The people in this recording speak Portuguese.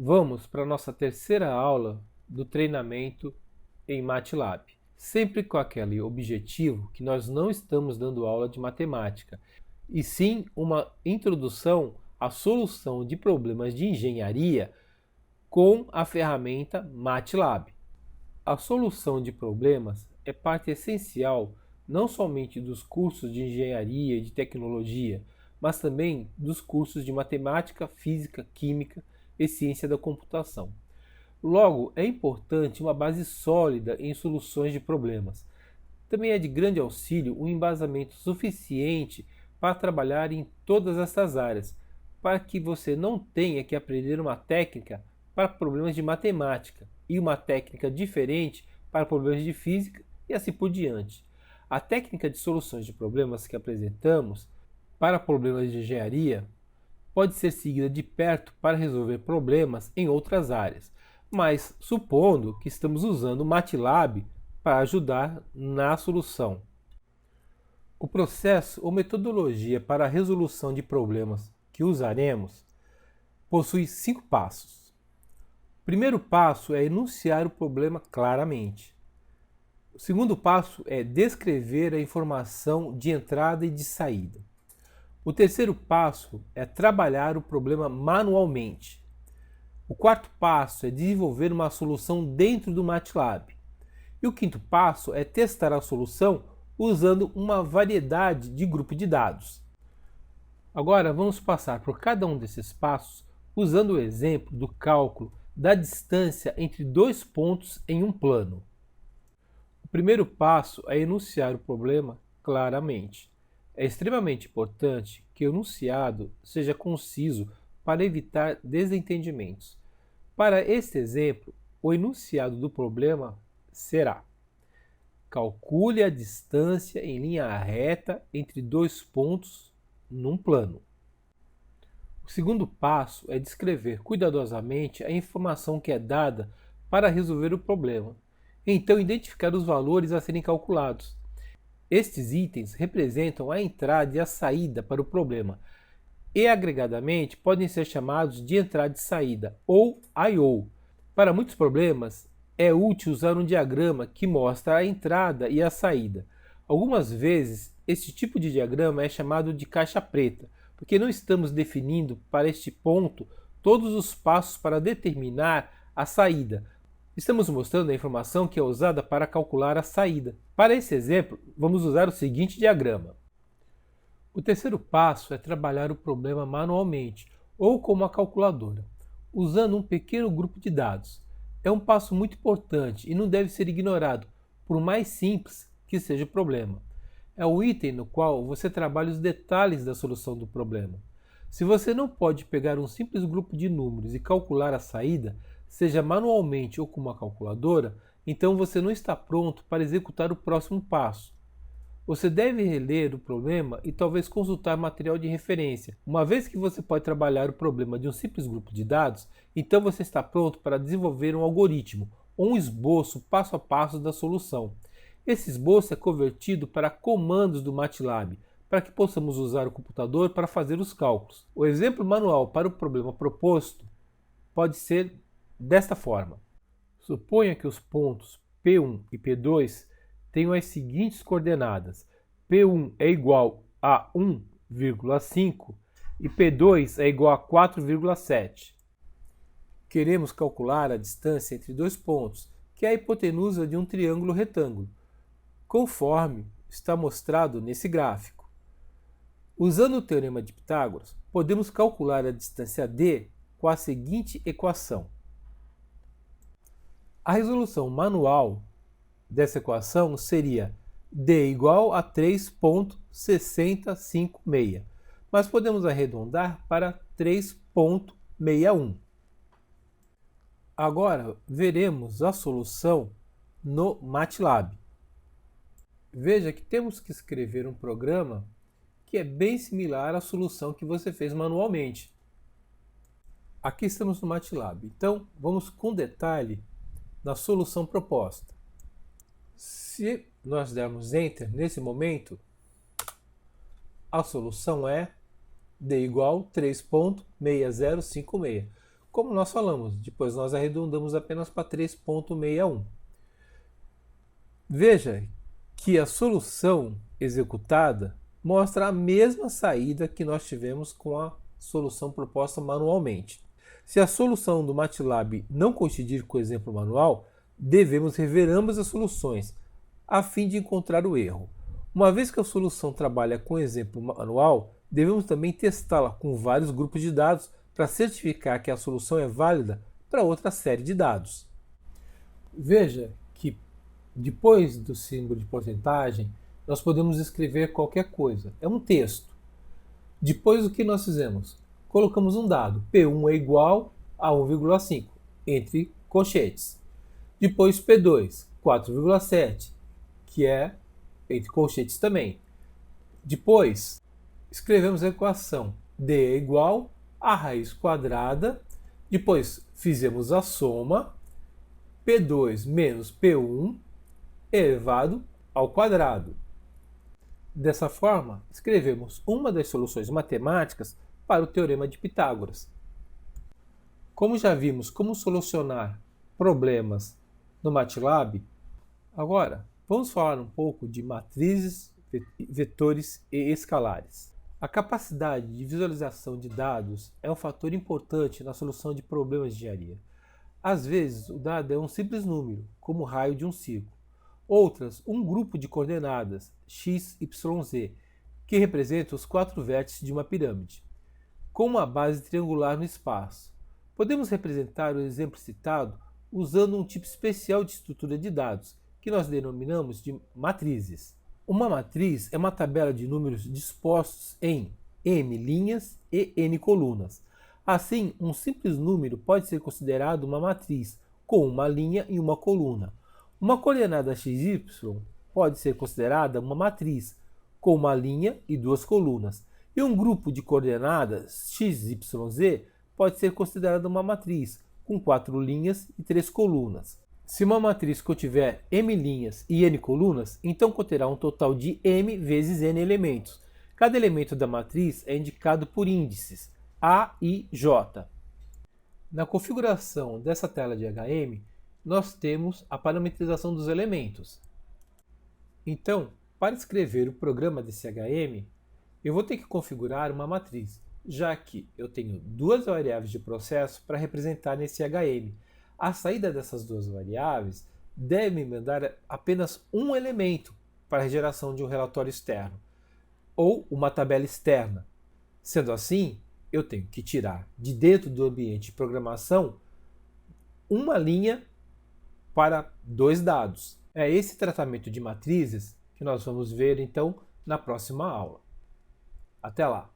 Vamos para a nossa terceira aula do treinamento em MATLAB. Sempre com aquele objetivo que nós não estamos dando aula de matemática, e sim uma introdução à solução de problemas de engenharia com a ferramenta MATLAB. A solução de problemas é parte essencial não somente dos cursos de engenharia e de tecnologia, mas também dos cursos de matemática, física, química e ciência da computação. Logo, é importante uma base sólida em soluções de problemas. Também é de grande auxílio um embasamento suficiente para trabalhar em todas essas áreas, para que você não tenha que aprender uma técnica para problemas de matemática e uma técnica diferente para problemas de física e assim por diante. A técnica de soluções de problemas que apresentamos para problemas de engenharia pode ser seguida de perto para resolver problemas em outras áreas, mas supondo que estamos usando o MATLAB para ajudar na solução. O processo ou metodologia para a resolução de problemas que usaremos possui 5 passos. O primeiro passo é enunciar o problema claramente. O segundo passo é descrever a informação de entrada e de saída. O terceiro passo é trabalhar o problema manualmente. O quarto passo é desenvolver uma solução dentro do MATLAB. E o quinto passo é testar a solução usando uma variedade de grupo de dados. Agora vamos passar por cada um desses passos usando o exemplo do cálculo da distância entre dois pontos em um plano. O primeiro passo é enunciar o problema claramente. É extremamente importante que o enunciado seja conciso para evitar desentendimentos. Para este exemplo, o enunciado do problema será: calcule a distância em linha reta entre dois pontos num plano. O segundo passo é descrever cuidadosamente a informação que é dada para resolver o problema. Então, identificar os valores a serem calculados. Estes itens representam a entrada e a saída para o problema e, agregadamente, podem ser chamados de entrada e saída, ou I/O. Para muitos problemas, é útil usar um diagrama que mostra a entrada e a saída. Algumas vezes, este tipo de diagrama é chamado de caixa preta, porque não estamos definindo para este ponto todos os passos para determinar a saída. Estamos mostrando a informação que é usada para calcular a saída. Para esse exemplo, vamos usar o seguinte diagrama. O terceiro passo é trabalhar o problema manualmente, ou com uma calculadora, usando um pequeno grupo de dados. É um passo muito importante e não deve ser ignorado, por mais simples que seja o problema. É o item no qual você trabalha os detalhes da solução do problema. Se você não pode pegar um simples grupo de números e calcular a saída, seja manualmente ou com uma calculadora, então você não está pronto para executar o próximo passo. Você deve reler o problema e talvez consultar material de referência. Uma vez que você pode trabalhar o problema de um simples grupo de dados, então você está pronto para desenvolver um algoritmo ou um esboço passo a passo da solução. Esse esboço é convertido para comandos do MATLAB, para que possamos usar o computador para fazer os cálculos. O exemplo manual para o problema proposto pode ser desta forma. Suponha que os pontos P1 e P2 tenham as seguintes coordenadas. P1 é igual a 1,5 e P2 é igual a 4,7. Queremos calcular a distância entre dois pontos, que é a hipotenusa de um triângulo retângulo, conforme está mostrado nesse gráfico. Usando o teorema de Pitágoras, podemos calcular a distância d com a seguinte equação. A resolução manual dessa equação seria d igual a 3,656, mas podemos arredondar para 3,61. Agora veremos a solução no MATLAB. Veja que temos que escrever um programa que é bem similar à solução que você fez manualmente. Aqui estamos no MATLAB, então vamos com detalhe na solução proposta. Se nós dermos Enter nesse momento, a solução é d igual a 3,6056. como nós falamos, depois nós arredondamos apenas para 3,61. Veja que a solução executada mostra a mesma saída que nós tivemos com a solução proposta manualmente. Se a solução do MATLAB não coincidir com o exemplo manual, devemos rever ambas as soluções, a fim de encontrar o erro. Uma vez que a solução trabalha com o exemplo manual, devemos também testá-la com vários grupos de dados para certificar que a solução é válida para outra série de dados. Veja que depois do símbolo de porcentagem, nós podemos escrever qualquer coisa. É um texto. Depois, o que nós fizemos? Colocamos um dado. P1 é igual a 1,5, entre colchetes. Depois, P2, 4,7, que é entre colchetes também. Depois, escrevemos a equação. D é igual a raiz quadrada. Depois, fizemos a soma. P2 menos P1 elevado ao quadrado. Dessa forma, escrevemos uma das soluções matemáticas para o Teorema de Pitágoras. Como já vimos como solucionar problemas no MATLAB, agora vamos falar um pouco de matrizes, vetores e escalares. A capacidade de visualização de dados é um fator importante na solução de problemas de engenharia. Às vezes, o dado é um simples número, como o raio de um círculo. Outras, um grupo de coordenadas, x, y, z, que representa os 4 vértices de uma pirâmide, com uma base triangular no espaço. Podemos representar o exemplo citado usando um tipo especial de estrutura de dados, que nós denominamos de matrizes. Uma matriz é uma tabela de números dispostos em m linhas e n colunas. Assim, um simples número pode ser considerado uma matriz, com uma linha e uma coluna. Uma coordenada xy pode ser considerada uma matriz, com uma linha e 2 colunas. E um grupo de coordenadas x, y, z pode ser considerado uma matriz, com 4 linhas e 3 colunas. Se uma matriz contiver m linhas e n colunas, então conterá um total de m vezes n elementos. Cada elemento da matriz é indicado por índices A e J. Na configuração dessa tela de HM, nós temos a parametrização dos elementos. Então, para escrever o programa desse HM, eu vou ter que configurar uma matriz, já que eu tenho 2 variáveis de processo para representar nesse HM. A saída dessas 2 variáveis deve me mandar apenas um elemento para a geração de um relatório externo, ou uma tabela externa. Sendo assim, eu tenho que tirar de dentro do ambiente de programação uma linha para 2 dados. É esse tratamento de matrizes que nós vamos ver então na próxima aula. Até lá!